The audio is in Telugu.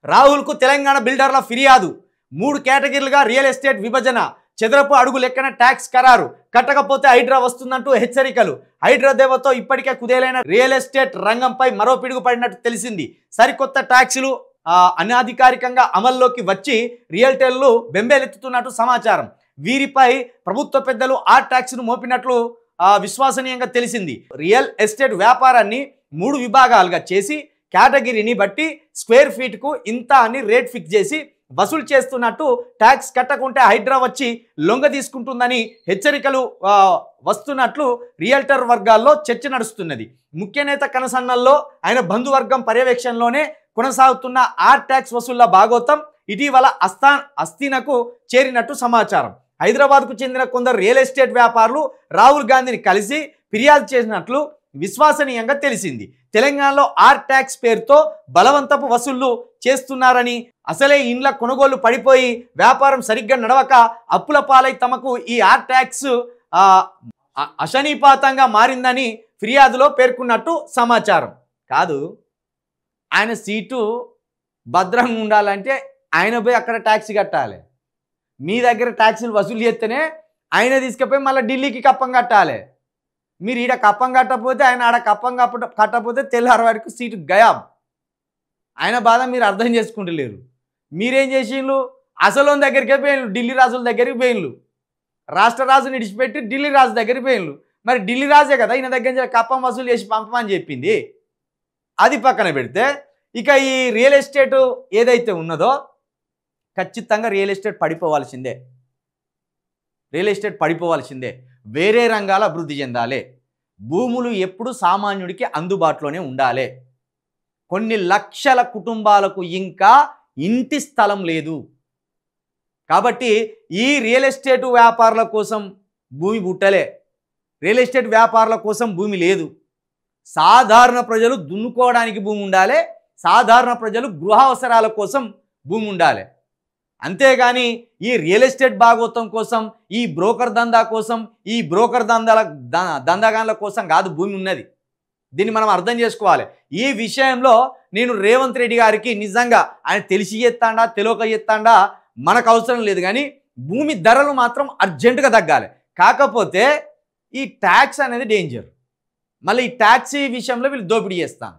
రాహుల్కు తెలంగాణ బిల్డర్ల ఫిర్యాదు 3 కేటగిరీలుగా రియల్ ఎస్టేట్ విభజన చదరపు అడుగు లెక్కన ట్యాక్స్ ఖరారు కట్టకపోతే హైడ్రా వస్తుందంటూ హెచ్చరికలు హైడ్రా దేవతో ఇప్పటికే కుదేలైన రియల్ ఎస్టేట్ రంగంపై మరో పిడుగు పడినట్టు తెలిసింది సరికొత్త ట్యాక్సులు అనధికారికంగా అమల్లోకి వచ్చి రియల్టర్లు బెంబేలెత్తుతున్నట్టు సమాచారం వీరిపై ప్రభుత్వ పెద్దలు ఆ ట్యాక్స్ను మోపినట్లు విశ్వసనీయంగా తెలిసింది రియల్ ఎస్టేట్ వ్యాపారాన్ని 3 విభాగాలుగా చేసి కేటగిరీని బట్టి స్క్వేర్ ఫీట్కు ఇంత అని రేట్ ఫిక్స్ చేసి వసూలు చేస్తున్నట్టు ట్యాక్స్ కట్టకుంటే హైడ్రా వచ్చి లొంగ తీసుకుంటుందని హెచ్చరికలు వస్తున్నట్లు రియల్టర్ వర్గాల్లో చర్చ నడుస్తున్నది ముఖ్య నేత కనసన్నల్లో ఆయన బంధువర్గం పర్యవేక్షణలోనే కొనసాగుతున్న ఆ ట్యాక్స్ వసూళ్ల భాగోతం ఇటీవల అస్థినకు చేరినట్టు సమాచారం హైదరాబాద్కు చెందిన కొందరు రియల్ ఎస్టేట్ వ్యాపారులు రాహుల్ గాంధీని కలిసి ఫిర్యాదు చేసినట్లు విశ్వసనీయంగా తెలిసింది తెలంగాణలో ఆర్ ట్యాక్స్ పేరుతో బలవంతపు వసూళ్లు చేస్తున్నారని అసలే ఇండ్ల కొనుగోలు పడిపోయి వ్యాపారం సరిగ్గా నడవక అప్పుల పాలై తమకు ఈ ఆర్ ట్యాక్స్ అశనీపాతంగా మారిందని ఫిర్యాదులో పేర్కొన్నట్టు సమాచారం కాదు ఆయన సీటు భద్రంగా ఉండాలంటే ఆయన పోయి అక్కడ ట్యాక్స్ కట్టాలి మీ దగ్గర ట్యాక్సులు వసూలు చేస్తేనే ఆయన తీసుకుపోయి మళ్ళీ ఢిల్లీకి కప్పం కట్టాలి మీరు ఈడ కప్పం కట్టకపోతే ఆయన ఆడ కప్పం కట్టకపోతే తెల్లారి వరకు సీటు గయాబ్ ఆయన బాధ మీరు అర్థం చేసుకుంటలేరు మీరేం చేసిండ్రు అసలు దగ్గరికి పోయిన్లు ఢిల్లీ రాజుల దగ్గరికి పోయిన్లు రాష్ట్ర రాజుని విడిచిపెట్టి ఢిల్లీ రాజు దగ్గరికి పోయిన్లు మరి ఢిల్లీ రాజే కదా ఈయన దగ్గర నుంచి కప్పం వసూలు చేసి పంపమని చెప్పింది అది పక్కన పెడితే ఇక ఈ రియల్ ఎస్టేట్ ఏదైతే ఉన్నదో ఖచ్చితంగా రియల్ ఎస్టేట్ పడిపోవాల్సిందే వేరే రంగాల అభివృద్ధి చెందాలి భూములు ఎప్పుడు సామాన్యుడికి అందుబాటులోనే ఉండాలి కొన్ని లక్షల కుటుంబాలకు ఇంకా ఇంటి స్థలం లేదు కాబట్టి ఈ రియల్ ఎస్టేట్ వ్యాపారుల కోసం భూమి పుట్టలే రియల్ ఎస్టేట్ వ్యాపారుల కోసం భూమి లేదు సాధారణ ప్రజలు దున్నుకోవడానికి భూమి ఉండాలి సాధారణ ప్రజలు గృహ అవసరాల కోసం భూమి ఉండాలి అంతేగాని ఈ రియల్ ఎస్టేట్ భాగోతం కోసం ఈ బ్రోకర్ దందా కోసం ఈ బ్రోకర్ దందాగాన్ల కోసం కాదు భూమి ఉన్నది దీన్ని మనం అర్థం చేసుకోవాలి ఈ విషయంలో నేను రేవంత్ రెడ్డి గారికి నిజంగా ఆయన తెలిసి చేస్తాడా తెలియక చేస్తాడా మనకు అవసరం లేదు కానీ భూమి ధరలు మాత్రం అర్జెంటుగా తగ్గాలి కాకపోతే ఈ ట్యాక్స్ అనేది డేంజర్ మళ్ళీ ఈ ట్యాక్స్ విషయంలో వీళ్ళు దోపిడీ చేస్తాను